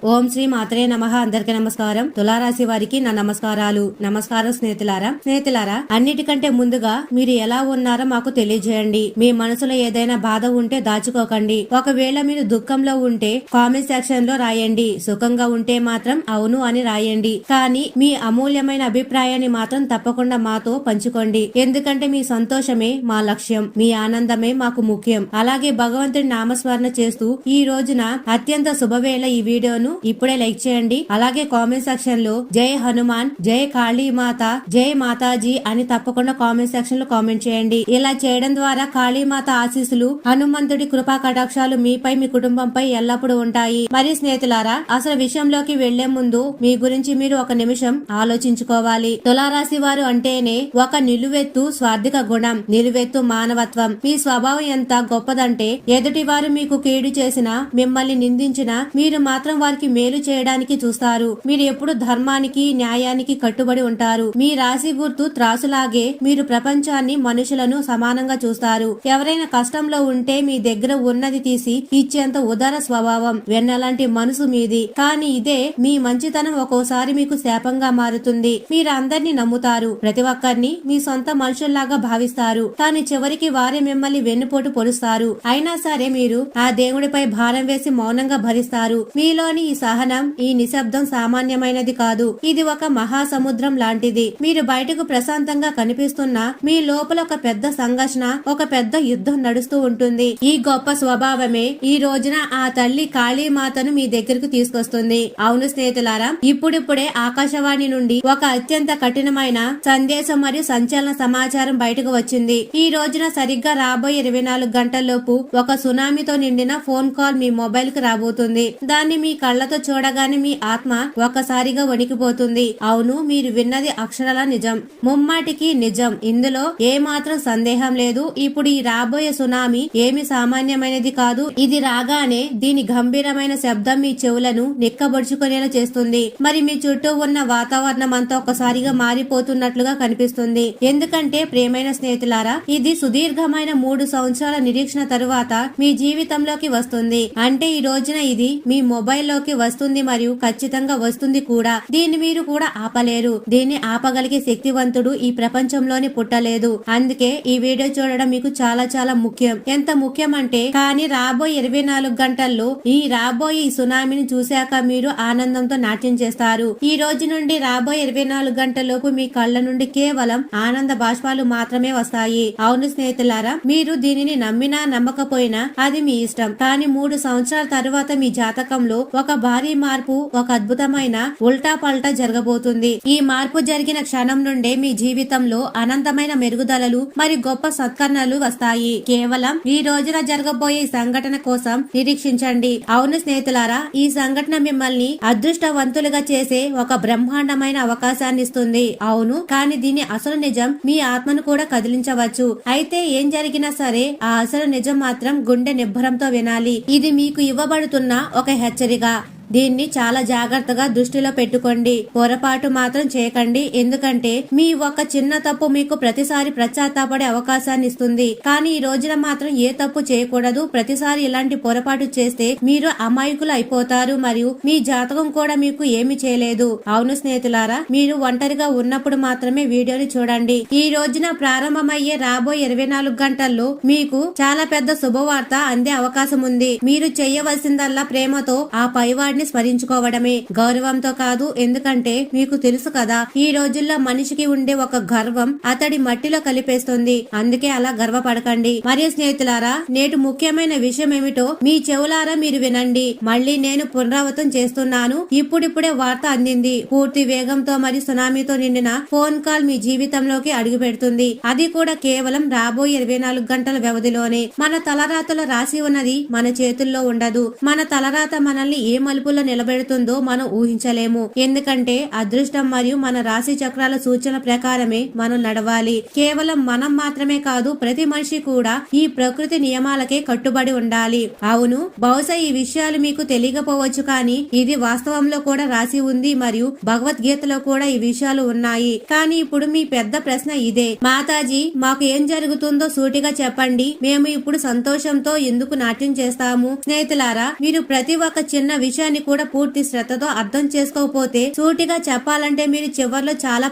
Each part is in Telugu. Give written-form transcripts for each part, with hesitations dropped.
ఓం శ్రీ మాత్రే నమః. అందరికీ నమస్కారం. తులారాశి వారికి నా నమస్కారాలు. నమస్కారం స్నేహితులారా, అన్నిటికంటే ముందుగా మీరు ఎలా ఉన్నారో మాకు తెలియజేయండి. మీ మనసులో ఏదైనా బాధ ఉంటే దాచుకోకండి. ఒకవేళ మీరు దుఃఖంలో ఉంటే కామెంట్ సెక్షన్ లో రాయండి. సుఖంగా ఉంటే మాత్రం అవును అని రాయండి. కానీ మీ అమూల్యమైన అభిప్రాయాన్ని మాత్రం తప్పకుండా మాతో పంచుకోండి. ఎందుకంటే మీ సంతోషమే మా లక్ష్యం, మీ ఆనందమే మాకు ముఖ్యం. అలాగే భగవంతుడి నామస్మరణ చేస్తూ ఈ రోజున అత్యంత శుభవేళ ఈ వీడియోను ఇప్పుడే లైక్ చేయండి. అలాగే కామెంట్ సెక్షన్ లో జై హనుమాన్, జై కాళీమాత, జై మాతాజీ అని తప్పకుండా కామెంట్ సెక్షన్ లో కామెంట్ చేయండి. ఇలా చేయడం ద్వారా కాళీమాత ఆశీస్సులు, హనుమంతుడి కృపా కటాక్షాలు మీపై, మీ కుటుంబంపై ఎల్లప్పుడూ ఉంటాయి. మరి స్నేహితులారా, అసలు విషయంలోకి వెళ్లే ముందు మీ గురించి మీరు ఒక నిమిషం ఆలోచించుకోవాలి. తులారాశి వారు అంటేనే ఒక నిలువెత్తు స్వార్థిక గుణం, నిలువెత్తు మానవత్వం. మీ స్వభావం ఎంత గొప్పదంటే ఎదుటి వారు మీకు కీడు చేసినా, మిమ్మల్ని నిందించినా మీరు మాత్రం వారికి మేలు చేయడానికి చూస్తారు. మీరు ఎప్పుడు ధర్మానికి, న్యాయానికి కట్టుబడి ఉంటారు. మీ రాశి గుర్తు త్రాసులాగే మీరు ప్రపంచాన్ని, మనుషులను సమానంగా చూస్తారు. ఎవరైనా కష్టంలో ఉంటే మీ దగ్గర ఉన్నది తీసి ఇచ్చేంత ఉదార స్వభావం, వెన్నలాంటి మనసు మీది. కానీ ఇదే మీ మంచితనం ఒక్కోసారి మీకు శాపంగా మారుతుంది. మీరు అందరినీ నమ్ముతారు, ప్రతి ఒక్కరిని మీ సొంత మనుషుల్లాగా భావిస్తారు. కానీ చివరికి వారే మిమ్మల్ని వెన్నుపోటు పొడుస్తారు. అయినా సరే మీరు ఆ దేవుడిపై భారం వేసి మౌనంగా భరిస్తారు. మీలోని ఈ సహనం, ఈ నిశ్శబ్దం సామాన్యమైనది కాదు. ఇది ఒక మహాసముద్రం లాంటిది. మీరు బయటకు ప్రశాంతంగా కనిపిస్తున్నా మీ లోపల ఒక పెద్ద సంఘర్షణ, ఒక పెద్ద యుద్ధం నడుస్తూ ఉంటుంది. ఈ గొప్ప స్వభావమే ఈ రోజున ఆ తల్లి కాళీమాతను మీ దగ్గరకు తీసుకొస్తుంది. అవును స్నేహితులారా, ఇప్పుడిప్పుడే ఆకాశవాణి నుండి ఒక అత్యంత కఠినమైన సందేశం మరియు సంచలన సమాచారం బయటకు వచ్చింది. ఈ రోజున సరిగ్గా రాబోయే 24 గంటల్లోపు ఒక సునామీతో నిండిన ఫోన్ కాల్ మీ మొబైల్ కి రాబోతుంది. దాన్ని మీ కళ్ళతో చూడగానే మీ ఆత్మ ఒక్కసారిగా వణికిపోతుంది. అవును, మీరు విన్నది అక్షరాల నిజం, ముమ్మాటికి నిజం. ఇందులో ఏ మాత్రం సందేహం లేదు. ఇప్పుడు ఈ రాబోయే సునామీ ఏమి సామాన్యమైనది కాదు. ఇది రాగానే దీని గంభీరమైన శబ్దం మీ చెవులను నిక్కబొడుచుకునేలా చేస్తుంది. మరి మీ చుట్టూ ఉన్న వాతావరణం అంతా ఒక్కసారిగా మారిపోతున్నట్లుగా కనిపిస్తుంది. ఎందుకంటే ప్రియమైన స్నేహితులారా, ఇది సుదీర్ఘమైన 3 సంవత్సరాల నిరీక్షణ తరువాత మీ జీవితంలోకి వస్తుంది. అంటే ఈ రోజున ఇది మీ మొబైల్లోకి వస్తుంది మరియు ఖచ్చితంగా వస్తుంది కూడా. దీన్ని మీరు కూడా ఆపలేరు. దీన్ని ఆపగలిగే శక్తివంతుడు ఈ ప్రపంచంలోని పుట్టలేదు. అందుకే ఈ వీడియో చూడడం మీకు చాలా చాలా ముఖ్యం. ఎంత ముఖ్యం అంటే, కానీ రాబోయే 24 గంటల్లో ఈ రాబోయే ఈ సునామీని చూశాక మీరు ఆనందంతో నాట్యం చేస్తారు. ఈ రోజు నుండి రాబోయే 24 గంటలలోపు మీ కళ్ళ నుండి కేవలం ఆనంద బాష్పాలు మాత్రమే వస్తాయి. అవును స్నేహితులారా, మీరు దీనిని నమ్మినా నమ్మకపోయినా అది మీ ఇష్టం. కానీ 3 సంవత్సరాల తరువాత మీ జాతకంలో ఒక భారీ మార్పు, ఒక అద్భుతమైన ఉల్టా పల్టా జరగబోతుంది. ఈ మార్పు జరిగిన క్షణం నుండే మీ జీవితంలో అనంతమైన మెరుగుదలలు మరియు గొప్ప సత్కరణలు వస్తాయి. కేవలం ఈ రోజున జరగబోయే సంఘటన కోసం నిరీక్షించండి. అవును స్నేహితులారా, ఈ సంఘటన మిమ్మల్ని అదృష్టవంతులుగా చేసే ఒక బ్రహ్మాండమైన అవకాశాన్ని ఇస్తుంది. అవును, కానీ దీని అసలు నిజం మీ ఆత్మను కూడా కదిలించవచ్చు. అయితే ఏం జరిగినా సరే ఆ అసలు నిజం మాత్రం గుండె నిబ్బరంతో వినాలి. ఇది మీకు ఇవ్వబడుతున్న ఒక హెచ్చరిక. దీన్ని చాలా జాగ్రత్తగా దృష్టిలో పెట్టుకోండి. పొరపాటు మాత్రం చేయకండి. ఎందుకంటే మీ ఒక చిన్న తప్పు మీకు ప్రతిసారి పశ్చాత్తాపడే అవకాశాన్ని ఇస్తుంది. కానీ ఈ రోజున మాత్రం ఏ తప్పు చేయకూడదు. ప్రతిసారి ఇలాంటి పొరపాటు చేస్తే మీరు అమాయకులు అయిపోతారు మరియు మీ జాతకం కూడా మీకు ఏమి చేయలేదు. అవును స్నేహితులారా, మీరు ఒంటరిగా ఉన్నప్పుడు మాత్రమే వీడియోని చూడండి. ఈ రోజున ప్రారంభమయ్యే రాబోయే 24 గంటల్లో మీకు చాలా పెద్ద శుభవార్త అందే అవకాశం ఉంది. మీరు చేయవలసిందల్లా ప్రేమతో ఆ పైవాడిని స్మరించుకోవడమే, గౌరవంతో కాదు. ఎందుకంటే మీకు తెలుసు కదా, ఈ రోజుల్లో మనిషికి ఉండే ఒక గర్వం అతడి మట్టిలో కలిపేస్తుంది. అందుకే అలా గర్వపడకండి. మరియు స్నేహితులారా, నేటి ముఖ్యమైన విషయం ఏమిటో మీ చెవులారా మీరు వినండి. మళ్ళీ నేను పునరావృతం చేస్తున్నాను. ఇప్పుడిప్పుడే వార్త అందింది. పూర్తి వేగంతో మరియు సునామీతో నిండిన ఫోన్ కాల్ మీ జీవితంలోకి అడుగు పెడుతుంది. అది కూడా కేవలం రాబోయే 24 గంటల వ్యవధిలోనే. మన తలరాతలో రాసి ఉన్నది మన చేతుల్లో ఉండదు. మన తలరాత మనల్ని ఏ మలుపులో నిలబెడుతుందో మనం ఊహించలేము. ఎందుకంటే అదృష్టం మరియు మన రాశి చక్రాల సూచన ప్రకారమే మనం నడవాలి. కేవలం మనం మాత్రమే కాదు, ప్రతి మనిషి కూడా ఈ ప్రకృతి నియమాలకే కట్టుబడి ఉండాలి. అవును, బహుశా ఈ విషయాలు మీకు తెలియకపోవచ్చు, కానీ ఇది వాస్తవంలో కూడా రాసి ఉంది మరియు భగవద్గీతలో కూడా ఈ విషయాలు ఉన్నాయి. కానీ ఇప్పుడు మీ పెద్ద ప్రశ్న ఇదే, మాతాజీ మాకు ఏం జరుగుతుందో సూటిగా చెప్పండి. మేము ఇప్పుడు సంతోషంతో ఎందుకు నాట్యం చేస్తాము? స్నేహితులారా, మీరు ప్రతి ఒక్క చిన్న విషయాన్ని విషయాన్ని కూడా పూర్తి శ్రద్ధతో అర్థం చేసుకోకపోతే సూటిగా చెప్పాలంటే మీరు చివర్లో చాలా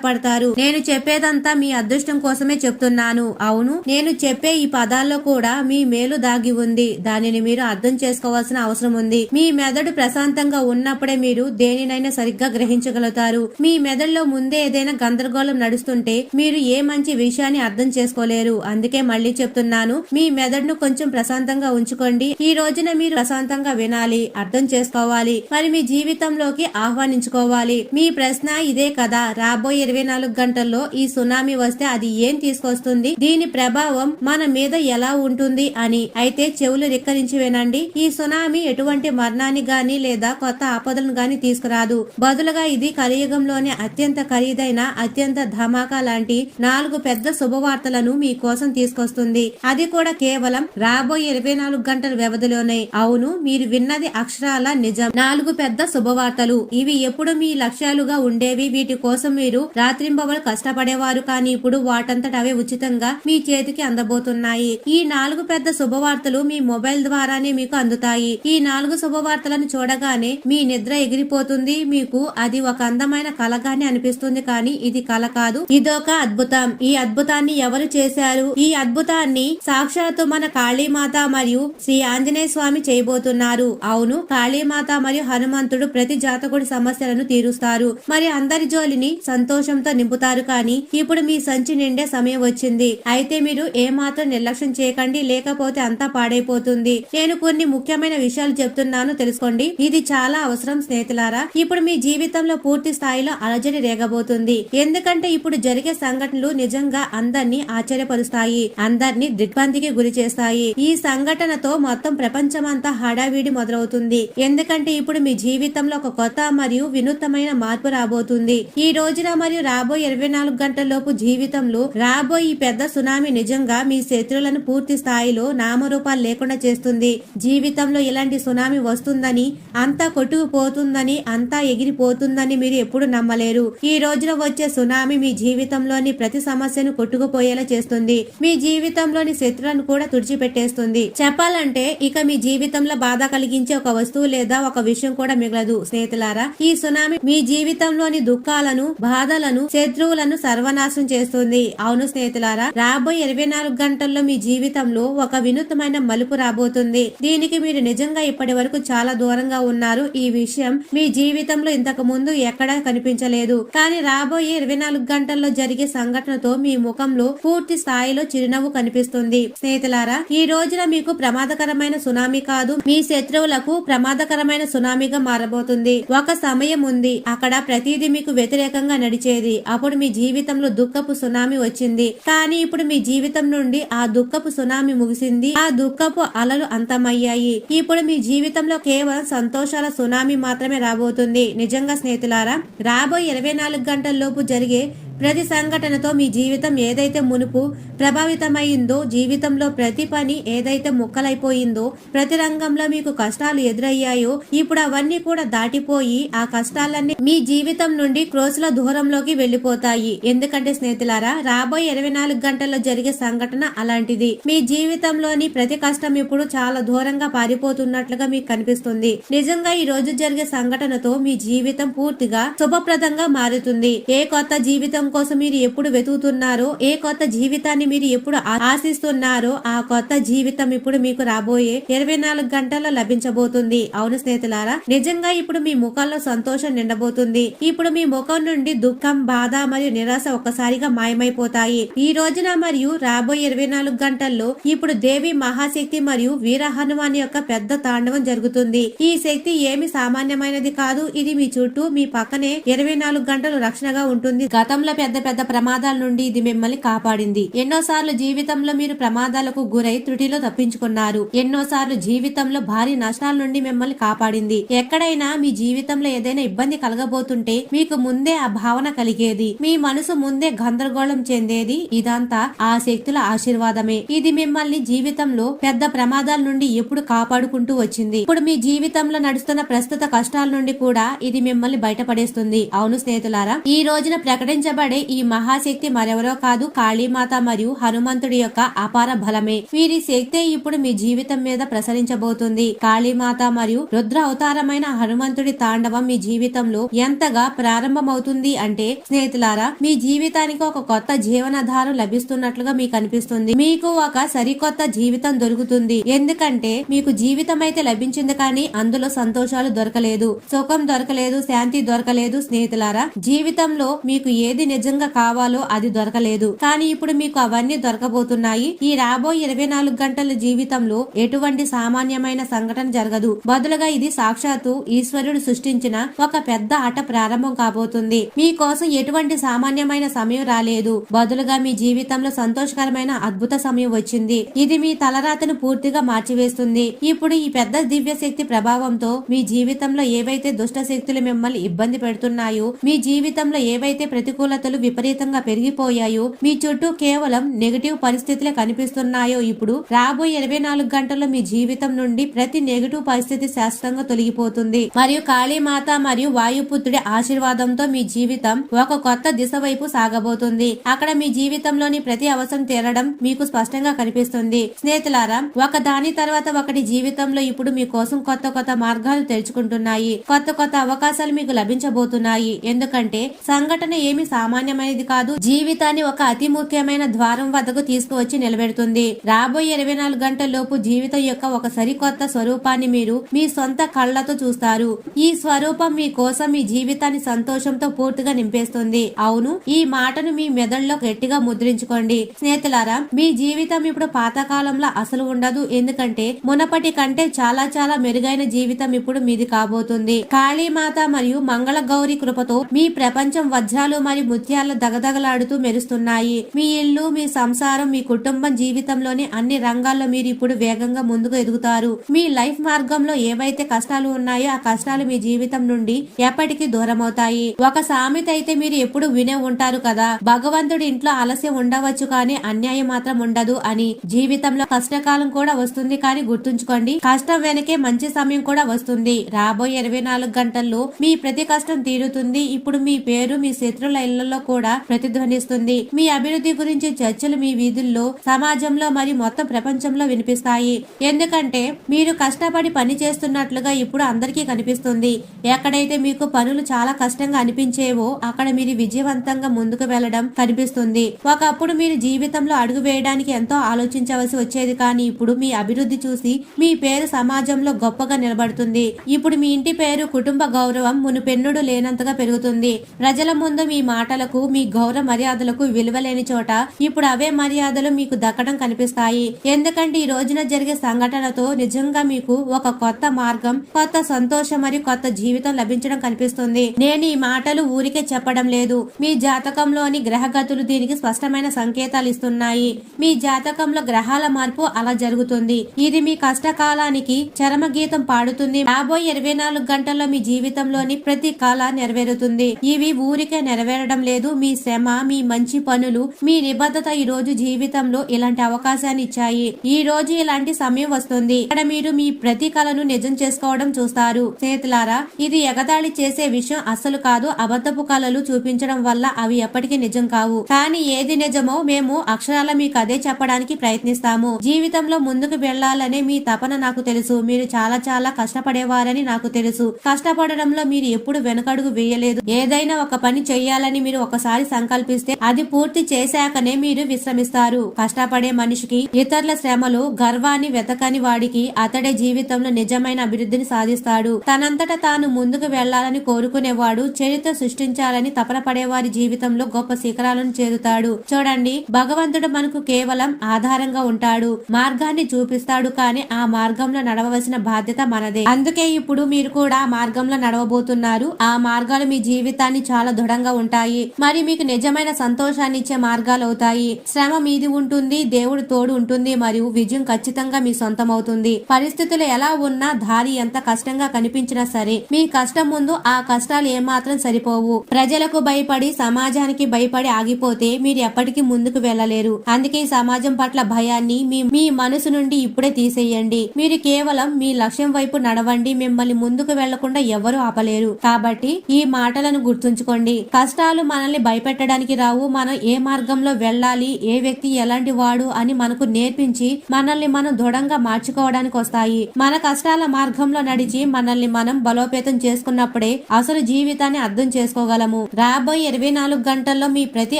పడతారు. నేను చెప్పేదంతా మీ అదృష్టం కోసమే చెప్తున్నాను. అవును, నేను చెప్పే ఈ పదాల్లో కూడా మీ మేలు దాగి ఉంది. దానిని మీరు అర్థం చేసుకోవాల్సిన అవసరం ఉంది. మీ మెదడు ప్రశాంతంగా ఉన్నప్పుడే మీరు దేనినైనా సరిగ్గా గ్రహించగలుగుతారు. మీ మెదడులో ముందే ఏదైనా గందరగోళం నడుస్తుంటే మీరు ఏ మంచి విషయాన్ని అర్థం చేసుకోలేరు. అందుకే మళ్ళీ చెప్తున్నాను, మీ మెదడును కొంచెం ప్రశాంతంగా ఉంచుకోండి. ఈ రోజున మీరు ప్రశాంతంగా వినాలి, అర్థం చేసుకోవాలి, మరి మీ జీవితంలోకి ఆహ్వానించుకోవాలి. మీ ప్రశ్న ఇదే కదా, రాబోయే 24 గంటల్లో ఈ సునామీ వస్తే అది ఏం తీసుకొస్తుంది, దీని ప్రభావం మన మీద ఎలా ఉంటుంది అని. అయితే చెవులు రిక్కరించి వినండి. ఈ సునామీ ఎటువంటి మరణాన్ని గాని లేదా కొత్త ఆపదలను గాని తీసుకురాదు. బదులుగా ఇది కలియుగంలోనే అత్యంత ఖరీదైన, అత్యంత ధమాకా లాంటి 4 పెద్ద శుభవార్తలను మీ కోసం తీసుకొస్తుంది. అది కూడా కేవలం రాబోయే 24 గంటల వ్యవధిలోనే. అవును, మీరు విన్నది అక్షరాల నిజం. 4 పెద్ద శుభవార్తలు. ఇవి ఎప్పుడు మీ లక్ష్యాలుగా ఉండేవి. వీటి కోసం మీరు రాత్రింబవలు కష్టపడేవారు, కానీ ఇప్పుడు వాటంతట అవే ఉచితంగా మీ చేతికి అందబోతున్నాయి. ఈ 4 పెద్ద శుభవార్తలు మీ మొబైల్ ద్వారానే మీకు అందుతాయి. ఈ 4 శుభవార్తలను చూడగానే మీ నిద్ర ఎగిరిపోతుంది. మీకు అది ఒక అందమైన కలగానే అనిపిస్తుంది, కానీ ఇది కల కాదు, ఇదొక అద్భుతం. ఈ అద్భుతాన్ని ఎవరు చేశారు? ఈ అద్భుతాన్ని సాక్షాత్తు మన కాళీమాత మరియు శ్రీ ఆంజనేయ స్వామి చేయబోతున్నారు. అవును, కాళీమాత మరియు హనుమంతుడు ప్రతి జాతకుడి సమస్యలను తీరుస్తారు, మరి అందరి జోలిని సంతోషంతో నింపుతారు. కానీ ఇప్పుడు మీ సంచి నిండే సమయం వచ్చింది. అయితే మీరు ఏమాత్రం నిర్లక్ష్యం చేయకండి, లేకపోతే అంతా పాడైపోతుంది. నేను కొన్ని ముఖ్యమైన విషయాలు చెప్తున్నాను, తెలుసుకోండి. ఇది చాలా అవసరం స్నేహితులారా. ఇప్పుడు మీ జీవితంలో పూర్తి స్థాయిలో అలజడి రేగబోతుంది. ఎందుకంటే ఇప్పుడు జరిగే సంఘటనలు నిజంగా అందరినీ ఆశ్చర్యపరుస్తాయి, అందరినీ దిగ్భ్రాంతికి గురి చేస్తాయి. ఈ సంఘటనతో మొత్తం ప్రపంచమంతా హడావిడి మొదలవుతుంది. ఎందుకంటే ఇప్పుడు మీ జీవితంలో ఒక కొత్త మరియు వినూత్నమైన మార్పు రాబోతుంది. ఈ రోజున మరియు రాబోయే 24 గంటలలోపు జీవితంలో రాబోయే ఈ పెద్ద సునామీ నిజంగా మీ శత్రువులను పూర్తి స్థాయిలో నామరూపాలు లేకుండా చేస్తుంది. జీవితంలో ఇలాంటి సునామీ వస్తుందని, అంతా కొట్టుకుపోతుందని, అంతా ఎగిరిపోతుందని మీరు ఎప్పుడు నమ్మలేరు. ఈ రోజున వచ్చే సునామీ మీ జీవితంలోని ప్రతి సమస్యను కొట్టుకుపోయేలా చేస్తుంది. మీ జీవితంలోని శత్రువులను కూడా తుడిచిపెట్టేస్తుంది. చెప్పాలంటే ఇక మీ జీవితంలో బాధ కలిగించే ఒక వస్తువు లేదా ఒక విషయం కూడా మిగలదు స్నేహితులారా. ఈ సునామీ మీ జీవితంలోని దుఃఖాలను, బాధలను, శత్రువులను సర్వనాశనం చేస్తుంది. అవును స్నేహితులారా, రాబోయే 24 గంటల్లో మీ జీవితంలో ఒక వినూత్నమైన మలుపు రాబోతుంది. దీనికి మీరు నిజంగా ఇప్పటి వరకు చాలా దూరంగా ఉన్నారు. ఈ విషయం మీ జీవితంలో ఇంతకు ముందు ఎక్కడా కనిపించలేదు. కానీ రాబోయే 24 గంటల్లో జరిగే సంఘటనతో మీ ముఖంలో పూర్తి స్థాయిలో చిరునవ్వు కనిపిస్తుంది. స్నేహితులారా, ఈ రోజున మీకు ప్రమాదకరమైన సునామీ కాదు, మీ శత్రువులకు ప్రమాదకరమైన సునామీగా మారబోతుంది. ఒక సమయం ఉంది, అక్కడ ప్రతిదీ మీకు వ్యతిరేకంగా నడిచేది. అప్పుడు మీ జీవితంలో దుఃఖపు సునామీ వచ్చింది. కానీ ఇప్పుడు మీ జీవితం నుండి ఆ దుఃఖపు సునామీ ముగిసింది. ఆ దుఃఖపు అలలు అంతమయ్యాయి. ఇప్పుడు మీ జీవితంలో కేవలం సంతోషాల సునామీ మాత్రమే రాబోతుంది. నిజంగా స్నేహితులారా, రాబోయే 24 గంటల లోపు జరిగే ప్రతి సంఘటనతో మీ జీవితం ఏదైతే మునుపు ప్రభావితమైందో, జీవితంలో ప్రతి పని ఏదైతే ముక్కలైపోయిందో, ప్రతి రంగంలో మీకు కష్టాలు ఎదురయ్యాయో, ఇప్పుడు అవన్నీ కూడా దాటిపోయి ఆ కష్టాలన్నీ మీ జీవితం నుండి క్రోసుల దూరంలోకి వెళ్లిపోతాయి. ఎందుకంటే స్నేహితులారా, రాబోయే 24 గంటల్లో జరిగే సంఘటన అలాంటిది. మీ జీవితంలోని ప్రతి కష్టం ఇప్పుడు చాలా దూరంగా పారిపోతున్నట్లుగా మీకు కనిపిస్తుంది. నిజంగా ఈ రోజు జరిగే సంఘటనతో మీ జీవితం పూర్తిగా శుభప్రదంగా మారుతుంది. ఏ కొత్త జీవితం కోసం మీరు ఎప్పుడు వెతుకుతున్నారో, ఏ కొత్త జీవితాన్ని మీరు ఎప్పుడు ఆశిస్తున్నారో, ఆ కొత్త జీవితం ఇప్పుడు మీకు రాబోయే 24 గంటల్లో లభించబోతుంది. అవును స్నేహితులారా, నిజంగా ఇప్పుడు మీ ముఖంలో సంతోషం నిండబోతుంది. ఇప్పుడు మీ ముఖం నుండి దుఃఖం, బాధ మరియు నిరాశ ఒక్కసారిగా మాయమైపోతాయి. ఈ రోజున మరియు రాబోయే 24 గంటల్లో ఇప్పుడు దేవి మహాశక్తి మరియు వీర హనుమాన్ యొక్క పెద్ద తాండవం జరుగుతుంది. ఈ శక్తి ఏమి సామాన్యమైనది కాదు. ఇది మీ చుట్టూ, మీ పక్కనే 24 గంటలు రక్షణగా ఉంటుంది. గతంలో పెద్ద పెద్ద ప్రమాదాల నుండి ఇది మిమ్మల్ని కాపాడింది. ఎన్నోసార్లు జీవితంలో మీరు ప్రమాదాలకు గురై త్రుటిలో తప్పించుకున్నారు. ఎన్నోసార్లు జీవితంలో భారీ నష్టాల నుండి మిమ్మల్ని కాపాడింది. ఎక్కడైనా మీ జీవితంలో ఏదైనా ఇబ్బంది కలగబోతుంటే మీకు ముందే ఆ భావన కలిగేది. మీ మనసు ముందే గందరగోళం చెందేది. ఇదంతా ఆ శక్తుల ఆశీర్వాదమే. ఇది మిమ్మల్ని జీవితంలో పెద్ద ప్రమాదాల నుండి ఎప్పుడు కాపాడుకుంటూ వచ్చింది. ఇప్పుడు మీ జీవితంలో నడుస్తున్న ప్రస్తుత కష్టాల నుండి కూడా ఇది మిమ్మల్ని బయటపడేస్తుంది. అవును స్నేహితులారా, ఈ రోజున ప్రకటించబడిన అనబడే ఈ మహాశక్తి మరెవరో కాదు, కాళీమాత మరియు హనుమంతుడి యొక్క అపార బలమే. వీరి శక్తే ఇప్పుడు మీ జీవితం మీద ప్రసరించబోతుంది. కాళీమాత మరియు రుద్ర అవతారమైన హనుమంతుడి తాండవం మీ జీవితంలో ఎంతగా ప్రారంభమవుతుంది అంటే స్నేహితులారా, మీ జీవితానికి ఒక కొత్త జీవనాధారం లభిస్తున్నట్లుగా మీకు అనిపిస్తుంది. మీకు ఒక సరికొత్త జీవితం దొరుకుతుంది. ఎందుకంటే మీకు జీవితం అయితే లభించింది, కానీ అందులో సంతోషాలు దొరకలేదు, సుఖం దొరకలేదు, శాంతి దొరకలేదు. స్నేహితులారా, జీవితంలో మీకు ఏది నిజంగా కావాలో అది దొరకలేదు, కానీ ఇప్పుడు మీకు అవన్నీ దొరకబోతున్నాయి. ఈ రాబోయే 24 గంటల జీవితంలో ఎటువంటి సామాన్యమైన సంఘటన జరగదు. బదులుగా ఇది సాక్షాత్తు ఈశ్వరుడు సృష్టించిన ఒక పెద్ద ఆట ప్రారంభం కాబోతుంది. మీకోసం ఎటువంటి సామాన్యమైన సమయం రాలేదు, బదులుగా మీ జీవితంలో సంతోషకరమైన అద్భుత సమయం వచ్చింది. ఇది మీ తలరాతను పూర్తిగా మార్చివేస్తుంది. ఇప్పుడు ఈ పెద్ద దివ్య శక్తి ప్రభావంతో మీ జీవితంలో ఏవైతే దుష్ట శక్తులు మిమ్మల్ని ఇబ్బంది పెడుతున్నాయో, మీ జీవితంలో ఏవైతే ప్రతికూలతలు విపరీతంగా పెరిగిపోయాయో, మీ చుట్టూ కేవలం నెగటివ్ పరిస్థితులే కనిపిస్తున్నాయో, ఇప్పుడు రాబోయే 24 గంటల్లో మీ జీవితం నుండి ప్రతి నెగటివ్ పరిస్థితి శాశ్వతంగా తొలగిపోతుంది. మరియు కాళీమాత మరియు వాయుపుత్రుడి ఆశీర్వాదంతో మీ జీవితం ఒక కొత్త దిశ వైపు సాగబోతుంది. అక్కడ మీ జీవితంలోని ప్రతి అవసరం తీరడం మీకు స్పష్టంగా కనిపిస్తుంది. స్నేహితులారా, ఒక దాని తర్వాత ఒకటి జీవితంలో ఇప్పుడు మీకోసం కొత్త కొత్త మార్గాలు తెరుచుకుంటున్నాయి. కొత్త కొత్త అవకాశాలు మీకు లభించబోతున్నాయి. ఎందుకంటే సంఘటన ఏమి సామాన్యమైనది కాదు, జీవితాన్ని ఒక అతి ముఖ్యమైన ద్వారం వద్దకు తీసుకువచ్చి నిలబెడుతుంది. రాబోయే 24 గంటల్లోపు జీవితం యొక్క ఒక సరికొత్త స్వరూపాన్ని మీరు మీ సొంత కళ్లతో చూస్తారు. ఈ స్వరూపం మీ కోసం మీ జీవితాన్ని సంతోషంతో పూర్తిగా నింపేస్తుంది. అవును, ఈ మాటను మీ మెదడులో గట్టిగా ముద్రించుకోండి. స్నేహితులారా, మీ జీవితం ఇప్పుడు పాతకాలంలో అసలు ఉండదు. ఎందుకంటే మునపటి కంటే చాలా చాలా మెరుగైన జీవితం ఇప్పుడు మీది కాబోతుంది. కాళీమాత మరియు మంగళ గౌరి కృపతో మీ ప్రపంచం వజ్రాలు మరియు ముత్యాల దగదగలాడుతూ మెరుస్తున్నాయి. మీ ఇల్లు, మీ సంసారం, మీ కుటుంబం, జీవితంలోని అన్ని రంగాల్లో మీరు ఇప్పుడు వేగంగా ముందుకు ఎదుగుతారు. మీ లైఫ్ మార్గంలో ఏవైతే కష్టాలు ఉన్నాయో ఆ కష్టాలు మీ జీవితం నుండి ఎప్పటికీ దూరమవుతాయి. ఒక సామెత అయితే మీరు ఎప్పుడు వినే ఉంటారు కదా, భగవంతుడి ఇంట్లో ఆలస్యం ఉండవచ్చు కానీ అన్యాయం మాత్రం ఉండదు అని. జీవితంలో కష్టకాలం కూడా వస్తుంది, కానీ గుర్తుంచుకోండి, కష్టం వెనకే మంచి సమయం కూడా వస్తుంది. రాబోయే 24 గంటల్లో మీ ప్రతి కష్టం తీరుతుంది. ఇప్పుడు మీ పేరు మీ శత్రుల ఇళ్లలో కూడా ప్రతిధ్వనిస్తుంది. మీ అభివృద్ధి గురించి చర్చలు మీ వీధుల్లో, సమాజంలో మరియు మొత్తం ప్రపంచంలో వినిపిస్తాయి. ఎందుకంటే మీరు కష్టపడి పని చేస్తున్నట్లుగా ఇప్పుడు అందరికీ కనిపిస్తుంది. ఎక్కడైతే మీకు పనులు చాలా కష్టంగా అనిపించేవో అక్కడ మీరు విజయవంతంగా ముందుకు వెళ్లడం కనిపిస్తుంది. ఒకప్పుడు మీరు జీవితంలో అడుగు వేయడానికి ఎంతో ఆలోచించవలసి వచ్చేది, కానీ ఇప్పుడు మీ అభివృద్ధి చూసి మీ పేరు సమాజంలో గొప్పగా నిలబడుతుంది. ఇప్పుడు మీ ఇంటి పేరు, కుటుంబ గౌరవం మునుపెన్నుడు లేనంతగా పెరుగుతుంది. ప్రజల ముందు మీ మాటలకు, మీ గౌరవ మర్యాదలకు విలువ లేని చోట ఇప్పుడు అవే మర్యాదలు మీకు దక్కడం కనిపిస్తాయి. ఎందుకంటే ఈ రోజున జరిగే సంఘటనతో నిజంగా మీకు ఒక కొత్త మార్గం, కొత్త సంతోషం మరియు కొత్త జీవితం లభించడం కనిపిస్తుంది. నేను ఈ మాటలు ఊరికే చెప్పడం లేదు. మీ జాతకంలోని గ్రహగతులు దీనికి స్పష్టమైన సంకేతాలు ఇస్తున్నాయి. మీ జాతకంలో గ్రహాల మార్పు అలా జరుగుతుంది. ఇది మీ కష్టకాలానికి చరమ గీతం పాడుతుంది. రాబోయే 24 గంటల్లో మీ జీవితంలోని ప్రతి కళ నెరవేరుతుంది. ఇవి ఊరికే నెరవేరడం లేదు. మీ శ్రమ, మీ మంచి పనులు, మీ నిబద్ధత ఈ రోజు జీవితంలో ఇలాంటి అవకాశాన్ని ఇచ్చాయి. ఈ రోజు ఇలాంటి సమయం వస్తుంది ఇక్కడ మీరు మీ ప్రతి కళను నిజం చేసుకోవడం చూస్తారు. స్నేహితులారా, ఇది ఎగతాళి చేసే విషయం అస్సలు కాదు. అబద్ధపు కళలు చూపించడం వల్ల అవి ఎప్పటికీ నిజం కావు. కానీ ఏది నిజమో మేము అక్షరాల మీకు అదే చెప్పడానికి ప్రయత్నిస్తాము. జీవితంలో ముందుకు వెళ్లాలనే మీ తపన నాకు తెలుసు. మీరు చాలా చాలా కష్టపడేవారని నాకు తెలుసు. కష్టపడడంలో మీరు ఎప్పుడు వెనకడుగు వేయలేదు. ఏదైనా ఒక పని చెయ్యాలని మీరు ఒకసారి సంకల్పిస్తే అది పూర్తి చేశాకనే మీరు విశ్రమిస్తారు. కష్టపడే మనిషికి ఇతరుల శ్రమలు, గర్వాన్ని వెతకని వాడికి అతడే జీవితంలో నిజమైన అభివృద్ధిని సాధిస్తాడు. తనంతట తాను ముందుకు వెళ్లాలని కోరుకునేవాడు చరిత్ర సృష్టించాలని తపన పడేవారి జీవితంలో గొప్ప శిఖరాలను చేరుతాడు. చూడండి, భగవంతుడు మనకు కేవలం ఆధారంగా ఉంటాడు, మార్గాన్ని చూపిస్తాడు, కానీ ఆ మార్గంలో నడవవలసిన బాధ్యత మనదే. అందుకే ఇప్పుడు మీరు కూడా ఆ మార్గంలో నడవబోతున్నారు. ఆ మార్గాలు మీ జీవితాన్ని చాలా దృఢంగా ఉంటాయి, మరి మీకు నిజమైన సంతోషాన్ని ఇచ్చే మార్గాలు అవుతాయి. శ్రమ మీది ఉంటుంది, దేవుడు తోడు ఉంటుంది, మరియు విజయం ఖచ్చితంగా మీ సొంతం అవుతుంది. పరిస్థితులు ఎలా ఉన్నా, దారి ఎంత కష్టంగా కనిపించినా సరే, మీ కష్టం ముందు ఆ కష్టాలు ఏమాత్రం సరిపోవు. ప్రజలకు భయపడి, సమాజానికి భయపడి ఆగిపోతే మీరు ఎప్పటికీ ముందుకు వెళ్ళలేరు. అందుకే సమాజం పట్ల భయాన్ని మీ మనసు నుండి ఇప్పుడే తీసేయండి. మీరు కేవలం మీ లక్ష్యం వైపు నడవండి. మిమ్మల్ని ముందుకు వెళ్లకుండా ఎవరు ఆపలేరు. కాబట్టి ఈ మాటలను గుర్తుంచుకోండి. కష్టాలు మనల్ని భయపెట్టడానికి రావు. మనం ఏ మార్గంలో వెళ్ళాలి, ఏ వ్యక్తి ఎలాంటి వాడు అని మనకు నేర్పించి మనల్ని మనం దృఢంగా మార్చుకోవడానికి వస్తాయి. మన కష్టాల మార్గంలో నడిచి మనల్ని మనం బలోపేతం చేసుకున్నప్పుడే అసలు జీవితాన్ని అర్థం చేసుకోగలము. రాబోయే 24 గంటల్లో మీ ప్రతి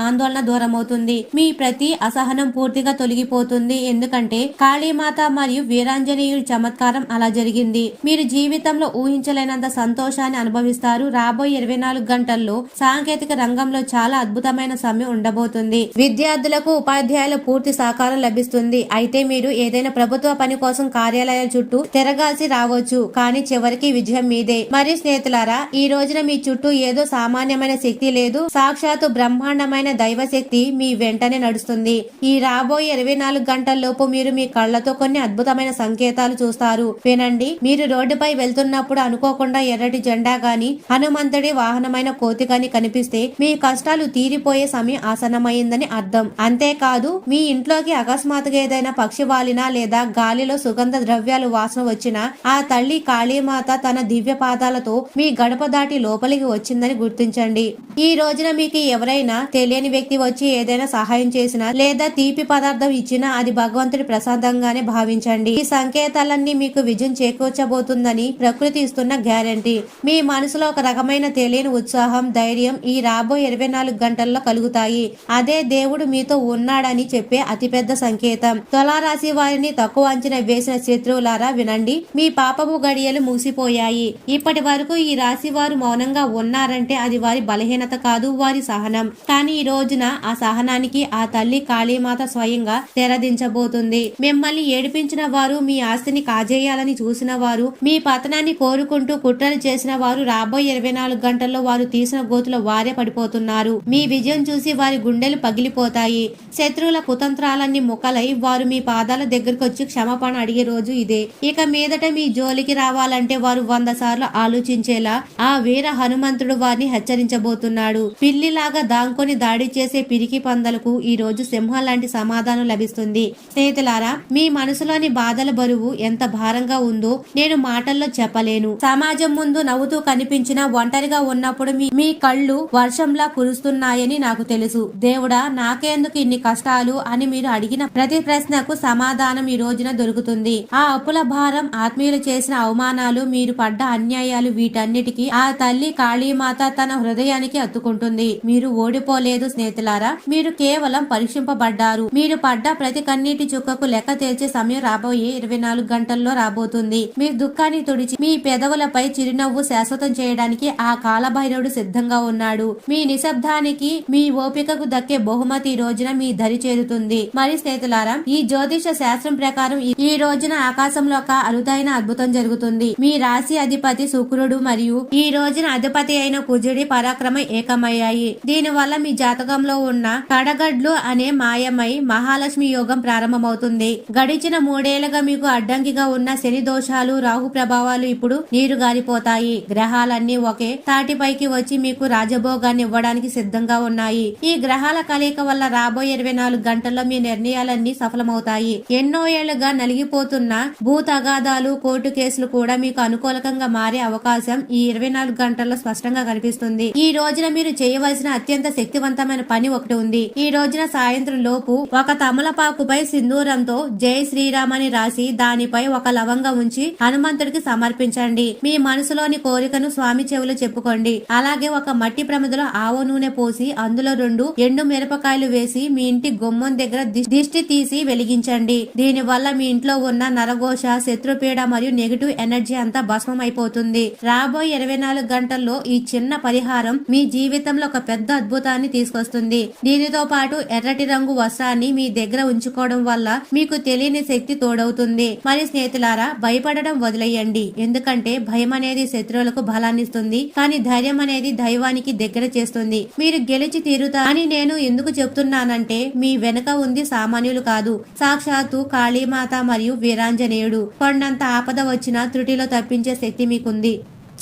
ఆందోళన దూరం అవుతుంది. మీ ప్రతి అసహనం పూర్తిగా తొలగిపోతుంది. ఎందుకంటే కాళీమాత మరియు వీరాంజనేయుడి చమత్కారం అలా జరిగింది. మీరు జీవితంలో ఊహించలేనంత సంతోషాన్ని అనుభవిస్తారు. రాబోయే 24 గంటల్లో సాంకేతిక రంగంలో చాలా అద్భుతమైన సమయం ఉండబోతుంది. విద్యార్థులకు ఉపాధ్యాయుల పూర్తి సహకారం లభిస్తుంది. అయితే మీరు ఏదైనా ప్రభుత్వ పని కోసం కార్యాలయాల చుట్టూ తిరగాల్సి రావచ్చు, కానీ చివరికి విజయం మీదే. మరియు స్నేహితులారా, ఈ రోజున మీ చుట్టూ ఏదో సామాన్యమైన శక్తి లేదు, సాక్షాత్తు బ్రహ్మాండమైన దైవ శక్తి మీ వెంటనే నడుస్తుంది. ఈ రాబోయే 24 గంటల్లోపు మీరు మీ కళ్ళతో కొన్ని అద్భుతమైన సంకేతాలు చూస్తారు. వినండి. మీరు రోడ్డుపై వెళ్తున్నప్పుడు అనుకోకుండా ఎర్రటి జెండా గాని, హనుమంతుడి వాహనమైన కోతి గాని కనిపిస్తే మీ కష్టాలు తీరిపోయే సమయం ఆసన్నమైందని అర్థం. అంతేకాదు, మీ ఇంట్లోకి అకస్మాత్తుగా ఏదైనా పక్షి వాలినా లేదా గాలిలో సుగంధ ద్రవ్యాలు వాసన వచ్చినా ఆ తల్లి కాళీమాత తన దివ్య పాదాలతో మీ గడప దాటి లోపలికి వచ్చిందని గుర్తించండి. ఈ రోజున మీకు ఎవరైనా తెలియని వ్యక్తి వచ్చి ఏదైనా సహాయం చేసినా లేదా తీపి పదార్థం ఇచ్చినా అది భగవంతుడి ప్రసాదంగానే భావించండి. ఈ సంకేతాలన్నీ మీకు విజయం చేకూర్చబోతుందని ప్రకృతి ఇస్తున్న గ్యారంటీ. మీ మనసులో ఒక రకమైన తెలియని ఉత్సాహం, ధైర్యం ఈ రాబోయే 24 గంటల్లో కలుగుతాయి. అదే దేవుడు మీతో ఉన్నాడని చెప్పే అతిపెద్ద సంకేతం. తులారాశి వారిని తక్కువ అంచనా వేసిన శత్రువులారా వినండి. మీ పాపము గడియలు ముగిసిపోయాయి. ఇప్పటి వరకు ఈ రాశి వారు మౌనంగా ఉన్నారంటే అది వారి బలహీనత కాదు, వారి సహనం. కానీ ఈ రోజున ఆ సహనానికి ఆ తల్లి కాళీమాత స్వయంగా తెరదించబోతుంది. మిమ్మల్ని ఏడిపించిన వారు, మీ ఆస్తిని కాజేయాలని చూసిన వారు, మీ పతనాన్ని కోరుకుంటూ కుట్రలు చేసిన వారు రాబోయే 24 గంటల్లో వారు తీసిన గోతులో వారే పడిపోతున్నారు. మీ విజయం చూసి వారి గుండెలు పగిలిపోతాయి. శత్రువుల కుతంత్రాలన్నీ ముక్కలై వారు మీ పాదాల దగ్గరకు వచ్చి క్షమాపణ అడిగే రోజు ఇదే. ఇక మీదట మీ జోలికి రావాలంటే వారు 100 సార్లు ఆలోచించేలా ఆ వీర హనుమంతుడు వారిని హెచ్చరించబోతున్నాడు. పిల్లిలాగా దాంకొని దాడి చేసే పిరికి పందలకు ఈ రోజు సింహం లాంటి సమాధానం లభిస్తుంది. స్నేహితులారా, మీ మనసులోని బాధల బరువు ఎంత భారంగా ఉందో నేను మాటల్లో చెప్పలేను. సమాజం ముందు నవ్వుతూ కనిపించిన ఒంటరిగా ఉన్నప్పుడు మీ కళ్ళు వర్షంలా కురుస్తున్నాయని నాకు తెలుసు. దేవుడా, నాకేందుకు ఇన్ని కష్టాలు అని మీరు అడిగిన ప్రతి ప్రశ్నకు సమాధానం ఈ రోజున దొరుకుతుంది. ఆ అప్పుల భారం, ఆత్మీయులు చేసిన అవమానాలు, మీరు పడ్డ అన్యాయాలు, వీటన్నిటికీ ఆ తల్లి కాళీమాత తన హృదయానికి అత్తుకుంటుంది. మీరు ఓడిపోలేదు స్నేహితులారా, మీరు కేవలం పరీక్షింపబడ్డారు. మీరు పడ్డ ప్రతి కన్నీటి చుక్కకు లెక్క తేల్చే సమయం రాబోయే 24 గంటల్లో రాబోతుంది. మీ దుఃఖాన్ని తుడిచి మీ పెదవులపై చిరునవ్వు శాశ్వతం చేయడానికి ఆ కాలభైరవుడు సిద్ధంగా ఉన్నాడు. మీ నిశ్శబ్దానికి, మీ ఓపికకు దక్కే బహుమతి ఈ రోజున మీ దరి చేరుతుంది. మరి స్నేహితులారా, ఈ జ్యోతిష శాస్త్రం ప్రకారం ఈ రోజున ఆకాశంలో ఒక అరుదైన అద్భుతం జరుగుతుంది. మీ రాశి అధిపతి శుక్రుడు మరియు ఈ రోజున అధిపతి అయిన కుజుడి పరాక్రమం ఏకమయ్యాయి. దీని వల్ల మీ జాతకంలో ఉన్న కడగడ్లు అనే మాయమై మహాలక్ష్మి యోగం ప్రారంభమవుతుంది. గడిచిన 3 ఏళ్లుగా మీకు అడ్డంకిగా ఉన్న శని దోషాలు, రాహు ప్రభావాలు ఇప్పుడు నీరు గారిపోతాయి. గ్రహాలన్నీ ఒకే తాటిపైకి వచ్చి మీకు రాజభోగాన్ని ఇవ్వడానికి సిద్ధంగా ఉన్నాయి. ఈ గ్రహాల కలయిక వల్ల రాబోయే 24 గంటల్లో మీ నిర్ణయాలన్నీ సఫలమవుతాయి. ఎన్నో ఏళ్లుగా నలిగిపోతున్న భూ తగాదాలు, కోర్టు కేసులు కూడా మీకు అనుకూలంగా మారే అవకాశం ఈ 24 గంటల్లో స్పష్టంగా కనిపిస్తుంది. ఈ రోజున మీరు చేయవలసిన అత్యంత శక్తివంతమైన పని ఒకటి ఉంది. ఈ రోజున సాయంత్రం లోపు ఒక తమలపాకుపై సింధూరంతో జై శ్రీరామ్ అని రాసి దానిపై ఒక లవంగం ఉంచి హనుమంతుడికి సమర్పించండి. మీ మనసులోని కోరికను స్వామి చెవులు చెప్పుకోండి. అలాగే ఒక మట్టి ప్రమిదలో ఆవ నూనె పోసి అందులో 2 ఎండు మిరపకాయలు వేసి మీ ఇంటి గుమ్మం దగ్గర దిష్టి తీసి వెలిగించండి. దీని వల్ల మీ ఇంట్లో ఉన్న నరఘోష, శత్రుపీడ మరియు నెగిటివ్ ఎనర్జీ అంతా భస్మం అయిపోతుంది. రాబోయే 24 గంటల్లో ఈ చిన్న పరిహారం మీ జీవితంలో ఒక పెద్ద అద్భుతాన్ని తీసుకొస్తుంది. దీనితో పాటు ఎర్రటి రంగు వస్త్రాన్ని మీ దగ్గర ఉంచుకోవడం వల్ల మీకు తెలియని శక్తి తోడవుతుంది. మరి స్నేహితులారా, భయపడడం వదిలేయండి. ఎందుకంటే భయం అనేది శత్రువులకు బలాన్నిస్తుంది, కానీ ధైర్యం అనేది దైవానికి దగ్గర చేస్తుంది. మీరు గెలిచి తీరుతా అని నేను ఎందుకు చెప్తున్నానంటే మీ వెనుక ఉంది సామాన్యులు కాదు, సాక్షాత్తు కాళీమాత మరియు వీరాంజనేయుడు. కొండంత ఆపద వచ్చినా త్రుటిలో తప్పించే శక్తి మీకుంది.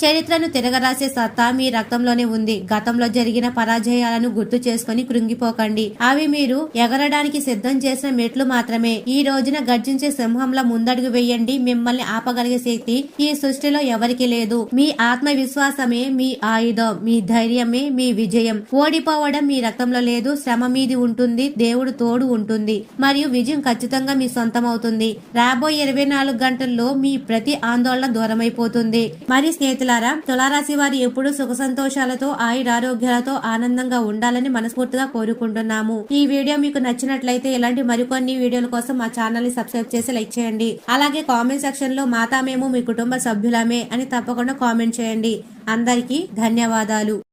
చరిత్రను తిరగరాసే సత్తా మీ రక్తంలోనే ఉంది. గతంలో జరిగిన పరాజయాలను గుర్తు చేసుకుని కృంగిపోకండి. అవి మీరు ఎగరడానికి సిద్ధం చేసిన మెట్లు మాత్రమే. ఈ రోజున గర్జించే సింహంలా ముందడుగు వేయండి. మిమ్మల్ని ఆపగలిగే శక్తి ఈ సృష్టిలో ఎవరికి లేదు. మీ ఆత్మవిశ్వాసమే మీ ఆయుధం. మీ ధైర్యమే మీ విజయం. ఓడిపోవడం మీ రక్తంలో లేదు. శ్రమ మీది ఉంటుంది. దేవుడు తోడు ఉంటుంది. మరియు విజయం ఖచ్చితంగా మీ సొంతం అవుతుంది. రాబోయే 24 గంటల్లో మీ ప్రతి ఆందోళన దూరమైపోతుంది. మరి స్నేహితులారా, తులారాశి వారు ఎప్పుడు సుఖ సంతోషాలతో ఆయురారోగ్యాలతో ఆనందంగా ఉండాలని మనస్ఫూర్తిగా కోరుకుంటున్నాము. ఈ వీడియో మీకు నచ్చినట్లయితే ఇలాంటి మరికొన్ని వీడియోల కోసం మా ఛానల్ ని సబ్స్క్రైబ్ చేసి లైక్ చేయండి. అలాగే కామెంట్ సెక్షన్ లో మాతా మేము మీ కుటుంబ సభ్యులమే అని తప్పకుండా కామెంట్ చేయండి. అందరికీ ధన్యవాదాలు.